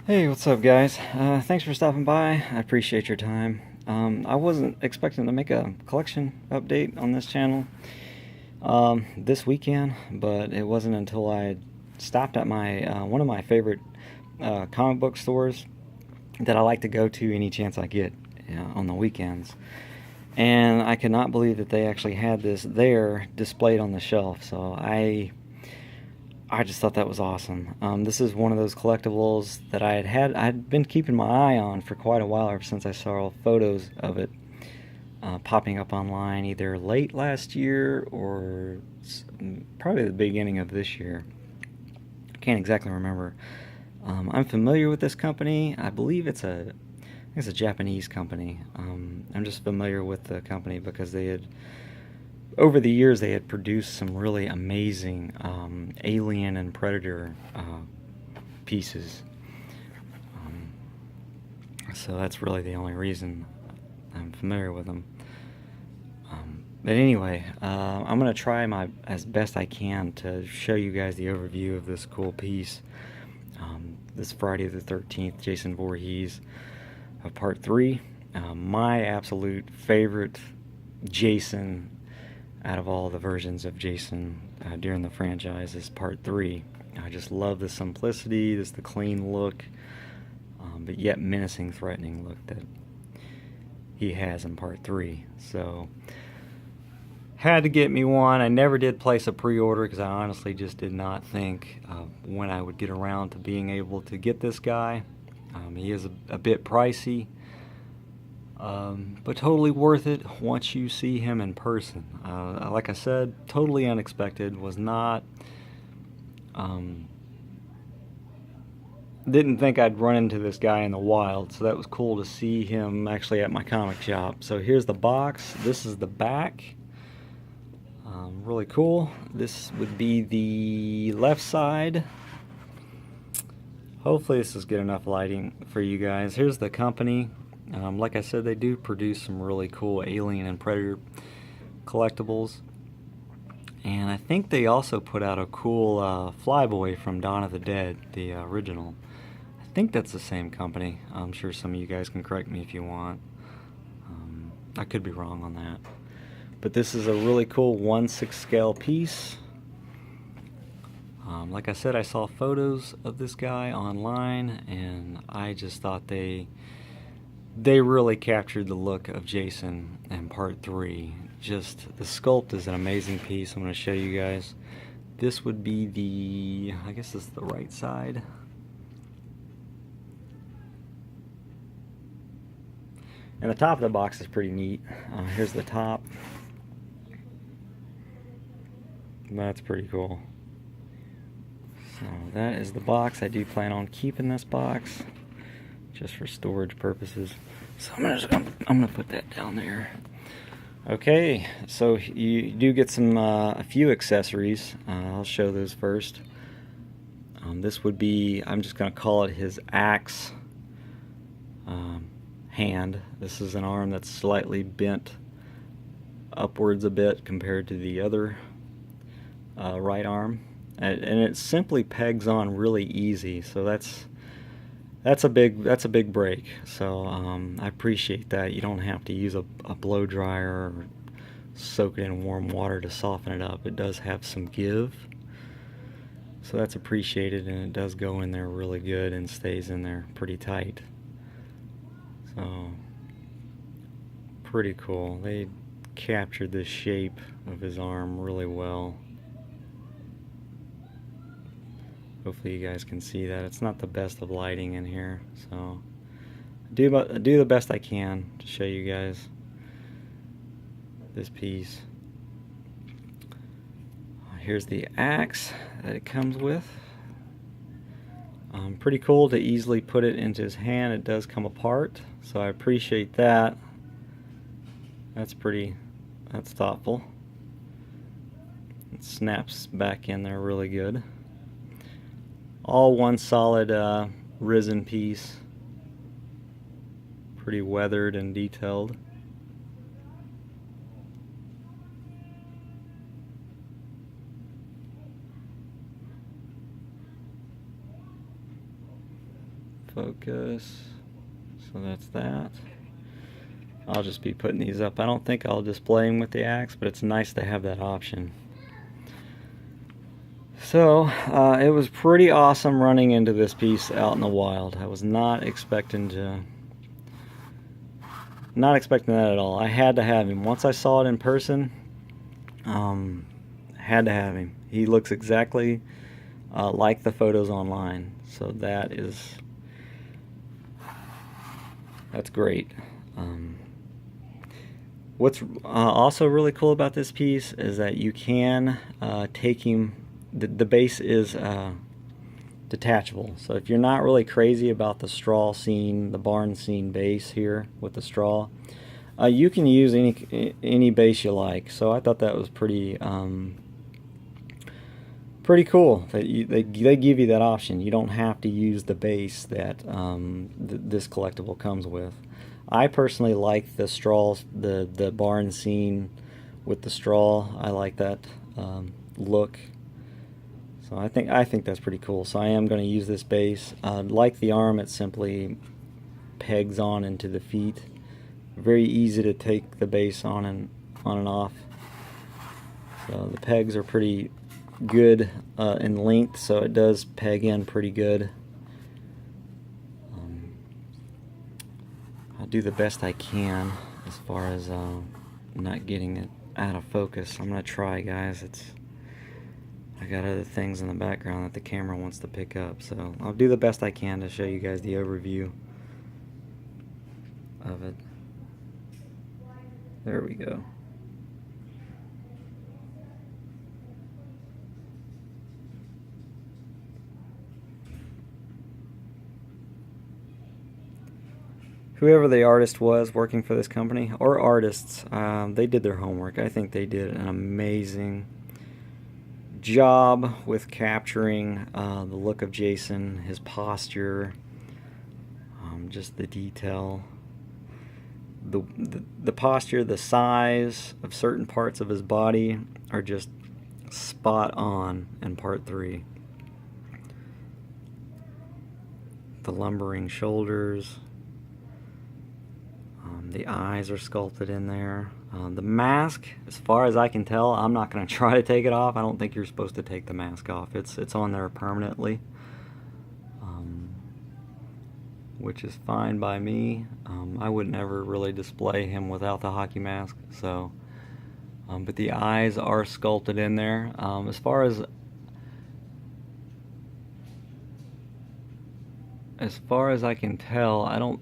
Hey, what's up, guys? Thanks for stopping by. I appreciate your time. I wasn't expecting to make a collection update on this channel this weekend, but it wasn't until I stopped at my one of my favorite comic book stores that I like to go to any chance I get on the weekends. And I could not believe that they actually had this there displayed on the shelf. So I just thought that was awesome. This is one of those collectibles that I'd been keeping my eye on for quite a while, ever since I saw photos of it popping up online either late last year or probably the beginning of this year. I can't exactly remember. I'm familiar with this company. I believe it's a Japanese company. I'm just familiar with the company because over the years, they had produced some really amazing Alien and Predator pieces. Um, so that's really the only reason I'm familiar with them. But anyway, I'm going to try my as best I can to show you guys the overview of this cool piece. This Friday the 13th, Jason Voorhees of Part 3. My absolute favorite Jason out of all the versions of Jason during the franchise is Part 3. I just love the simplicity, the clean look, but yet menacing, threatening look that he has in Part 3. So, had to get me one. I never did place a pre-order because I honestly just did not think when I would get around to being able to get this guy. He is a bit pricey. But totally worth it once you see him in person. Like I said, totally unexpected. Was not. Didn't think I'd run into this guy in the wild, so that was cool to see him actually at my comic shop. So here's the box. This is the back. Really cool. This would be the left side. Hopefully this is good enough lighting for you guys. Here's the company. Like I said, they do produce some really cool Alien and Predator collectibles. And I think they also put out a cool Flyboy from Dawn of the Dead, the original. I think that's the same company. I'm sure some of you guys can correct me if you want. I could be wrong on that. But this is a really cool 1/6 scale piece. Like I said, I saw photos of this guy online, and I just thought they really captured the look of Jason in Part 3. Just, the sculpt is an amazing piece. I'm going to show you guys. This would be I guess this is the right side. And the top of the box is pretty neat. Here's the top. That's pretty cool. So that is the box. I do plan on keeping this box just for storage purposes. So I'm gonna put that down there. Okay, so you do get some a few accessories. I'll show those first. This would be, I'm just gonna call it his axe hand. This is an arm that's slightly bent upwards a bit compared to the other right arm, and it simply pegs on really easy. So that's a big break. So I appreciate that. You don't have to use a blow dryer or soak it in warm water to soften it up. It does have some give, so that's appreciated, and it does go in there really good and stays in there pretty tight. So pretty cool. They captured the shape of his arm really well. Hopefully you guys can see that. It's not the best of lighting in here, so do the best I can to show you guys this piece. Here's the axe that it comes with. Pretty cool to easily put it into his hand. It does come apart, so I appreciate that. That's thoughtful. It snaps back in there really good. All one solid resin piece. Pretty weathered and detailed. Focus. So that's that. I'll just be putting these up. I don't think I'll display them with the axe, but it's nice to have that option. So it was pretty awesome running into this piece out in the wild. I was not expecting that at all. I had to have him. Once I saw it in person, had to have him. He looks exactly like the photos online. So that's great. What's also really cool about this piece is that you can take him. The base is detachable, so if you're not really crazy about the straw scene, the barn scene base here with the straw, you can use any base you like. So I thought that was pretty cool that they give you that option. You don't have to use the base that this collectible comes with. I personally like the straws, the barn scene with the straw. I like that look. So I think that's pretty cool. So I am going to use this base. Like the arm, it simply pegs on into the feet. Very easy to take the base on and off. So the pegs are pretty good in length, so it does peg in pretty good. I'll do the best I can as far as not getting it out of focus. I'm going to try, guys. I got other things in the background that the camera wants to pick up, so I'll do the best I can to show you guys the overview of it. There we go. Whoever the artist was working for this company, or artists, they did their homework. I think they did an amazing job with capturing the look of Jason, his posture, just the detail, the posture, the size of certain parts of his body are just spot on in part 3. The lumbering shoulders, the eyes are sculpted in there. The mask, as far as I can tell, I'm not going to try to take it off. I don't think you're supposed to take the mask off. It's on there permanently, which is fine by me. I would never really display him without the hockey mask. So, but the eyes are sculpted in there. As far as I can tell, I don't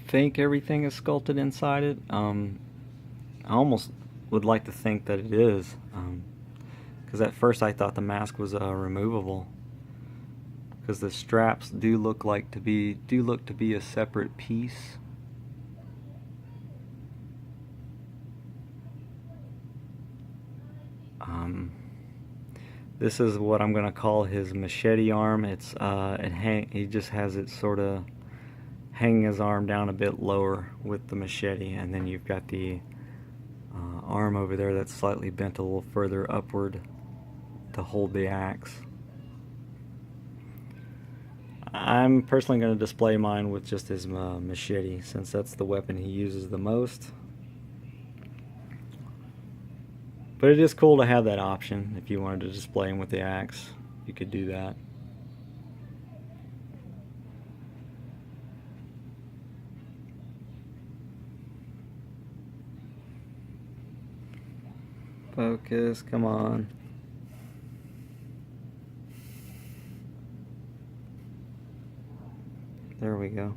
think everything is sculpted inside it. I almost would like to think that it is, because at first I thought the mask was removable, because the straps do look to be a separate piece. This is what I'm gonna call his machete arm. He just has it sort of hanging his arm down a bit lower with the machete, and then you've got the arm over there that's slightly bent a little further upward to hold the axe. I'm personally going to display mine with just his machete, since that's the weapon he uses the most. But it is cool to have that option. If you wanted to display him with the axe, you could do that. Focus, come on. There we go.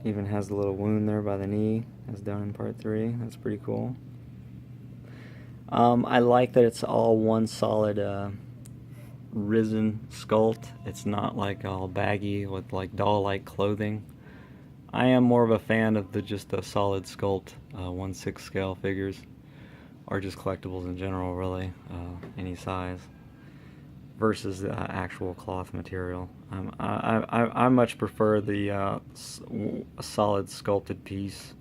Even has the little wound there by the knee, as done in part 3. That's pretty cool. I like that it's all one solid risen sculpt. It's not like all baggy with like doll-like clothing. I am more of a fan of just the solid sculpt 1/6 scale figures, or just collectibles in general, really, any size, versus the actual cloth material. I much prefer the solid sculpted piece.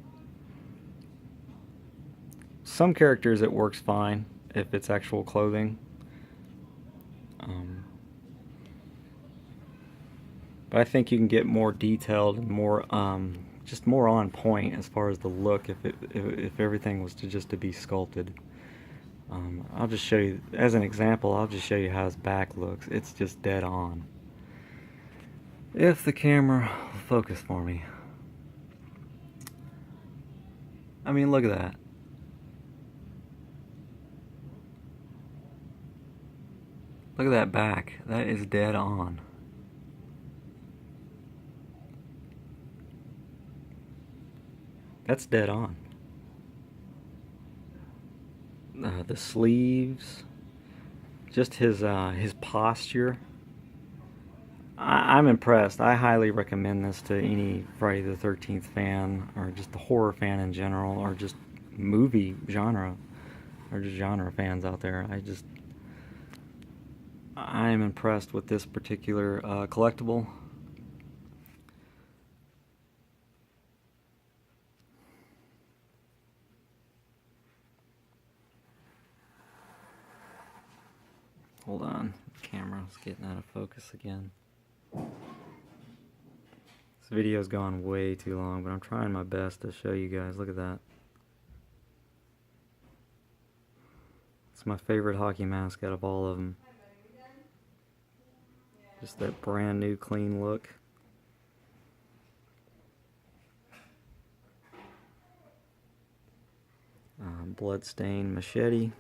Some characters it works fine if it's actual clothing, But I think you can get more detailed and more just more on point as far as the look if everything was to be sculpted. I'll just show you as an example. I'll just show you how his back looks. It's just dead on. If the camera will focus for me. I mean, look at that. Look at that back. That is dead on. That's dead on. The sleeves, just his posture. I'm impressed. I highly recommend this to any Friday the 13th fan, or just the horror fan in general, or just movie genre, or just genre fans out there. I am impressed with this particular collectible. Hold on, the camera's getting out of focus again. This video's gone way too long, but I'm trying my best to show you guys. Look at that. It's my favorite hockey mask out of all of them. Just that brand new clean look. Bloodstained machete.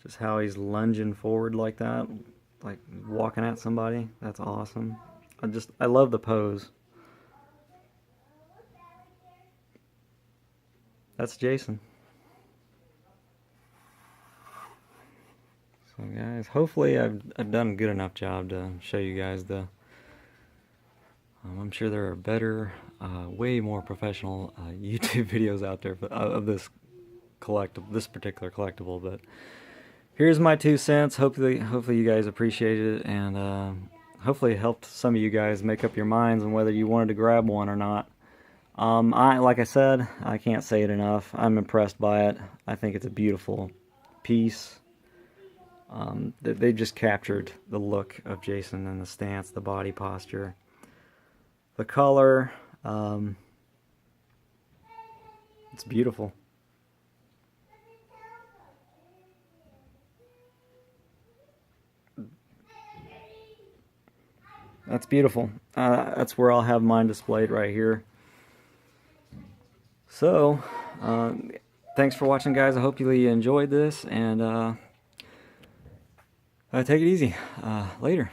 Just how he's lunging forward like that, like walking at somebody. That's awesome. I love the pose. That's Jason. So guys, hopefully I've done a good enough job to show you guys the. I'm sure there are better, way more professional YouTube videos out there of this particular collectible, but here's my 2 cents. Hopefully you guys appreciated it, and hopefully it helped some of you guys make up your minds on whether you wanted to grab one or not. Like I said, I can't say it enough. I'm impressed by it. I think it's a beautiful piece. They just captured the look of Jason and the stance, the body posture, the color. It's beautiful. That's beautiful. That's where I'll have mine displayed, right here. So, thanks for watching, guys. I hope you enjoyed this, and take it easy. Later.